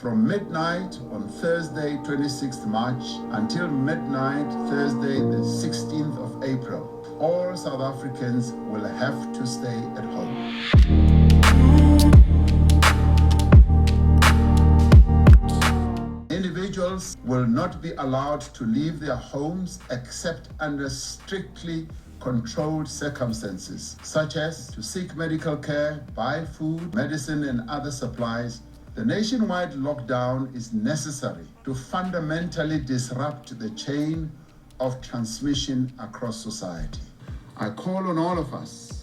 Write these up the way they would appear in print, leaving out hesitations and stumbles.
From midnight on Thursday, 26th March, until midnight Thursday, the 16th of April, all South Africans will have to stay at home. Individuals will not be allowed to leave their homes except under strictly controlled circumstances, such as to seek medical care, buy food, medicine, and other supplies. The nationwide lockdown is necessary to fundamentally disrupt the chain of transmission across society. I call on all of us,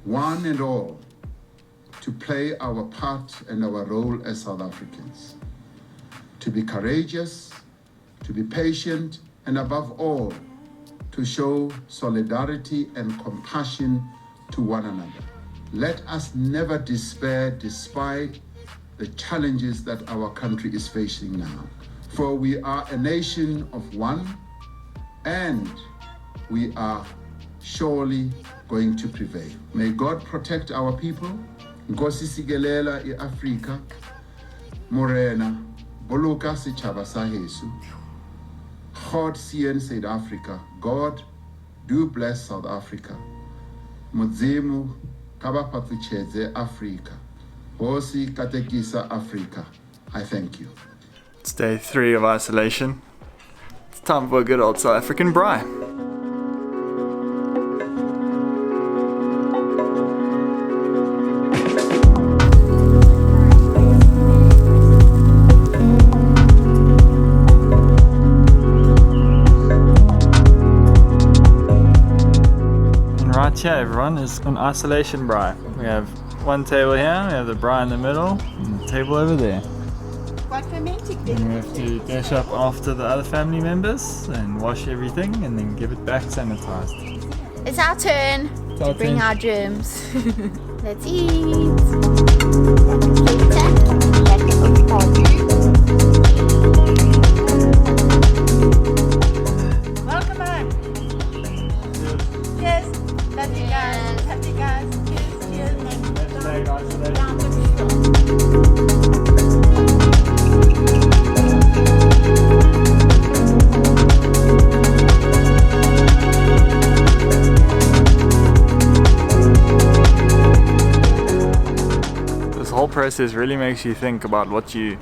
one and all, to play our part and our role as South Africans, to be courageous, to be patient, and above all, to show solidarity and compassion to one another. Let us never despair despite the challenges that our country is facing now. For we are a nation of one, and we are surely going to prevail. May God protect our people. Nkosi sigelela i-Afrika, Morena, boloka setjhaba sa heso. God seën South Africa. God, do bless South Africa. Mudzimu kabapathuchedze Africa. Hosi katekisa Africa. I thank you. It's day 3 of isolation. It's time for a good old South African braai. And right here, everyone, is an isolation braai. We have one table here, we have the braai in the middle, and the table over there. Quite romantic then. And we have to dash up after the other family members and wash everything and then give it back sanitized. It's our turn to bring our germs. Let's eat. Welcome on. Cheers. Love you guys. Happy guys. Cheers. This whole process really makes you think about what you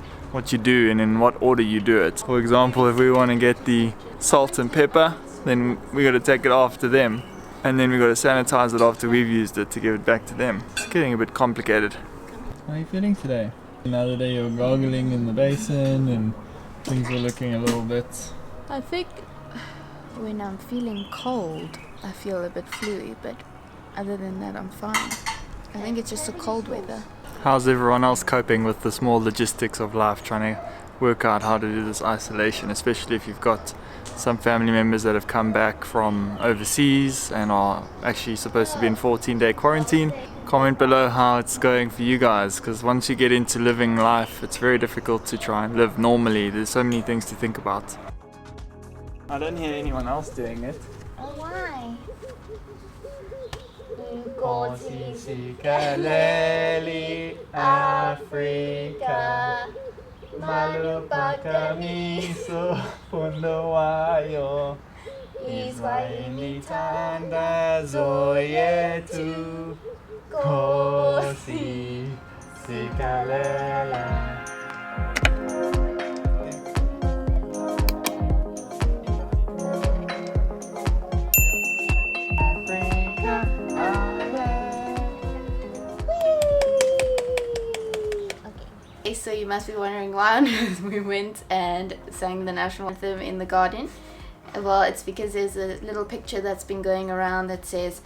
do and in what order you do it. For example, if we want to get the salt and pepper, then we got to take it after them, and then we got to sanitize it after we've used it to give it back to them. It's getting a bit complicated. How are you feeling today? Another day you're gargling in the basin and things are looking a little bit... I think when I'm feeling cold, I feel a bit fluey, but other than that, I'm fine. I think it's just the cold weather. How's everyone else coping with the small logistics of life, trying to work out how to do this isolation, especially if you've got some family members that have come back from overseas and are actually supposed to be in 14-day quarantine? Comment below how it's going for you guys, because once you get into living life, it's very difficult to try and live normally. There's so many things to think about. I don't hear anyone else doing it. Oh, why? Nkosi sikaleli Afrika, malupakamiso fundo wayo, Israeli tandazo yetu, Nkosi sikalela. So you must be wondering why on earth we went and sang the national anthem in the garden. Well, it's because there's a little picture that's been going around that says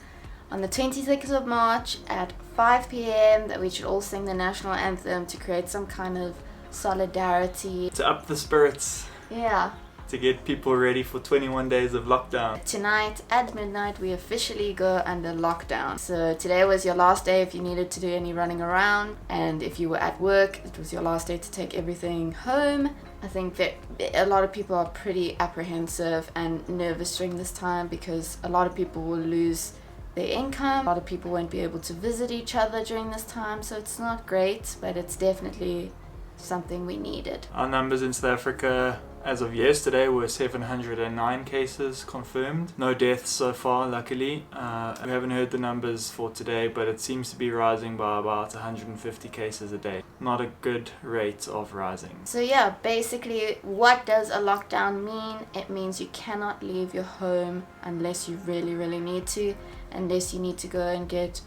on the 26th of March at 5 p.m. that we should all sing the national anthem to create some kind of solidarity. To up the spirits. Yeah. To get people ready for 21 days of lockdown. Tonight at midnight we officially go under lockdown. So today was your last day if you needed to do any running around, and if you were at work it was your last day to take everything home. I think that a lot of people are pretty apprehensive and nervous during this time because a lot of people will lose their income. A lot of people won't be able to visit each other during this time, so it's not great, but it's definitely something we needed. Our numbers in South Africa as of yesterday were 709 cases confirmed. No deaths so far, luckily. We haven't heard the numbers for today, but it seems to be rising by about 150 cases a day. Not a good rate of rising. So yeah, basically what does a lockdown mean? It means you cannot leave your home unless you really, really need to, unless you need to go and get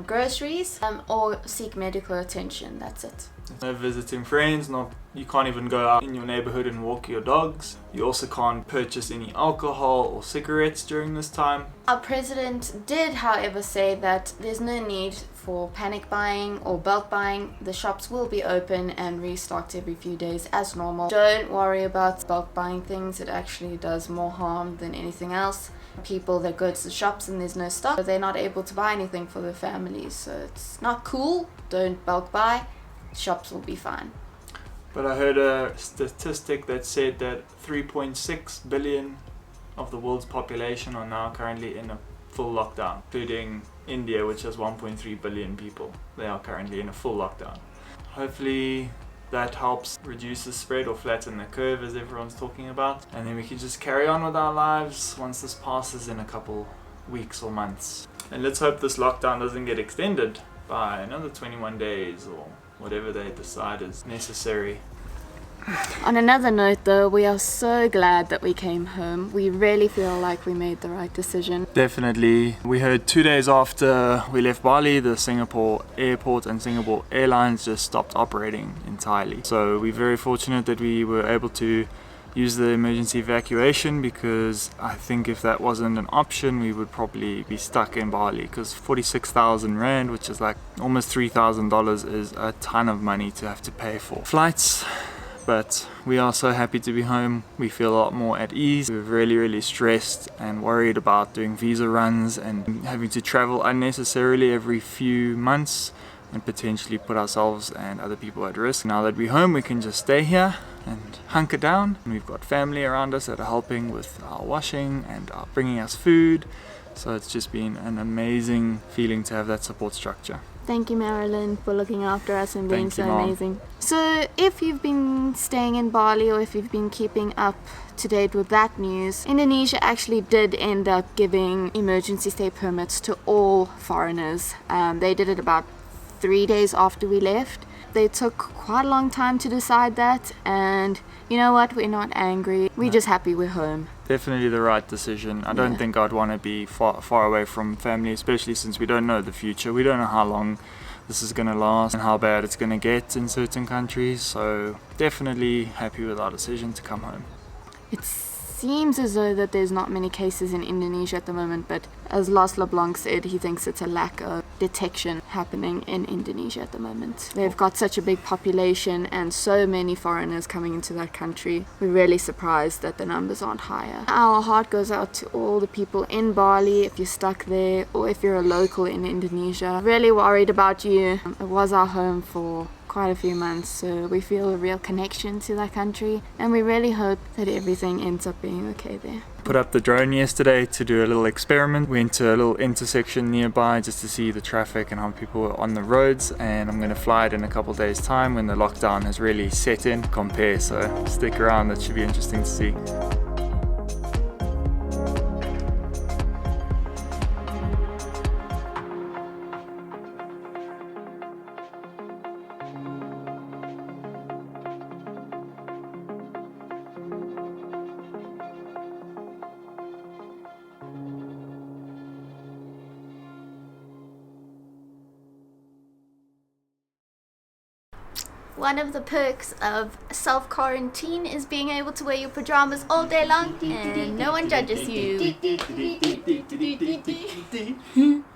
groceries or seek medical attention. That's it. No visiting friends, you can't even go out in your neighborhood and walk your dogs. You also can't purchase any alcohol or cigarettes during this time. Our president did, however, say that there's no need for panic buying or bulk buying. The shops will be open and restocked every few days as normal. Don't worry about bulk buying things. It actually does more harm than anything else. People that go to the shops and there's no stock, they're not able to buy anything for their families, so it's not cool. Don't bulk buy. Shops will be fine. But I heard a statistic that said that 3.6 billion of the world's population are now currently in a full lockdown, including India, which has 1.3 billion people. They are currently in a full lockdown. Hopefully that helps reduce the spread or flatten the curve, as everyone's talking about, and then we can just carry on with our lives once this passes in a couple weeks or months. And let's hope this lockdown doesn't get extended by another 21 days or whatever they decide is necessary. On another note though, we are so glad that we came home. We really feel like we made the right decision. Definitely. We heard 2 days after we left Bali, the Singapore airport and Singapore Airlines just stopped operating entirely. So we're very fortunate that we were able to use the emergency evacuation, because I think if that wasn't an option we would probably be stuck in Bali, because 46,000 Rand, which is like almost $3,000, is a ton of money to have to pay for flights. But we are so happy to be home. We feel a lot more at ease. We were really stressed and worried about doing visa runs and having to travel unnecessarily every few months and potentially put ourselves and other people at risk. Now that we're home, we can just stay here and hunker down. We've got family around us that are helping with our washing and are bringing us food. So it's just been an amazing feeling to have that support structure. Thank you, Marilyn, for looking after us and being Thank you, so Mom. amazing. So if you've been staying in Bali, or if you've been keeping up to date with that news, Indonesia actually did end up giving emergency stay permits to all foreigners. They did it about 3 days after we left. They took quite a long time to decide that, and you know what, we're not angry, we're just happy we're home. Definitely the right decision. I don't think I'd want to be far away from family, especially since we don't know the future. We don't know how long this is going to last and how bad it's going to get in certain countries, so definitely happy with our decision to come home. It seems as though that there's not many cases in Indonesia at the moment, but as Lars LeBlanc said, he thinks it's a lack of detection happening in Indonesia at the moment. They've got such a big population and so many foreigners coming into that country. We're really surprised that the numbers aren't higher. Our heart goes out to all the people in Bali, if you're stuck there or if you're a local in Indonesia. Really worried about you. It was our home for quite a few months, so we feel a real connection to that country, and we really hope that everything ends up being okay there. Put up the drone yesterday to do a little experiment. Went to a little intersection nearby just to see the traffic and how people were on the roads, and I'm going to fly it in a couple days time when the lockdown has really set in, compare, so stick around, that should be interesting to see. One of the perks of self-quarantine is being able to wear your pajamas all day long and no one judges you.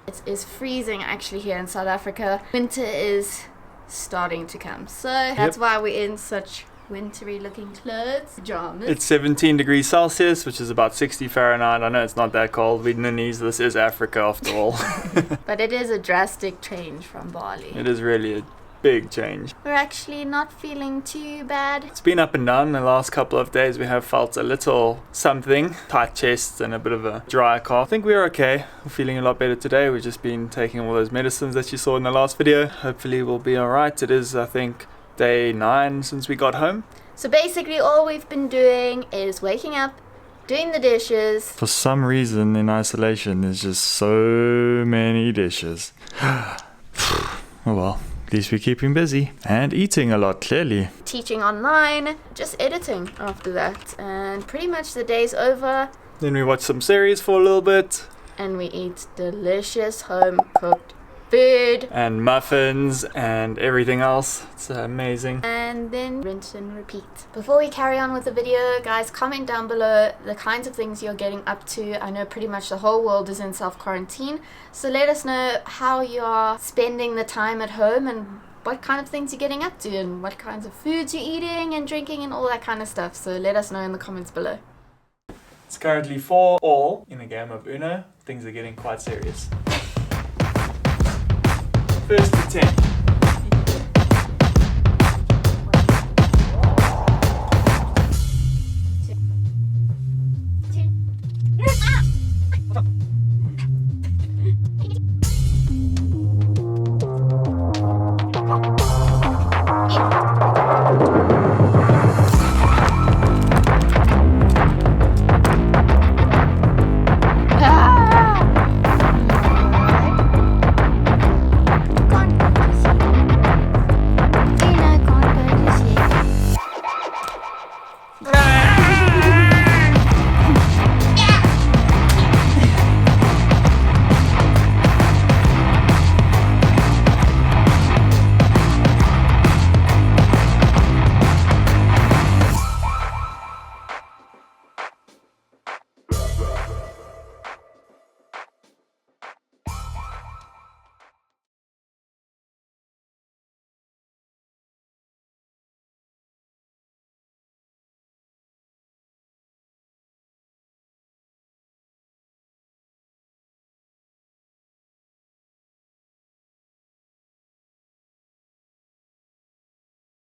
It is freezing actually here in South Africa. Winter is starting to come, so that's why we're in such wintry looking clothes, pajamas. It's 17 degrees Celsius, which is about 60 Fahrenheit. I know it's not that cold. Vietnamese, this is Africa after all. But it is a drastic change from Bali. It is really a big change. We're actually not feeling too bad. It's been up and down the last couple of days. We have felt a little something, tight chest and a bit of a dry cough. I think we're okay. We're feeling a lot better today. We've just been taking all those medicines that you saw in the last video. Hopefully we'll be alright. It is, I think, day 9 since we got home. So basically all we've been doing is waking up, doing the dishes. For some reason in isolation there's just so many dishes. Oh well, at least we're keeping busy. And eating a lot, clearly. Teaching online, just editing after that. And pretty much the day's over. Then we watch some series for a little bit. And we eat delicious home-cooked food. And muffins and everything else. It's amazing. And then rinse and repeat. Before we carry on with the video, guys, comment down below the kinds of things you're getting up to. I know pretty much the whole world is in self-quarantine, so let us know how you are spending the time at home and what kind of things you're getting up to and what kinds of foods you're eating and drinking and all that kind of stuff. So let us know in the comments below. It's currently 4-all in a game of Uno. Things are getting quite serious. First to 10.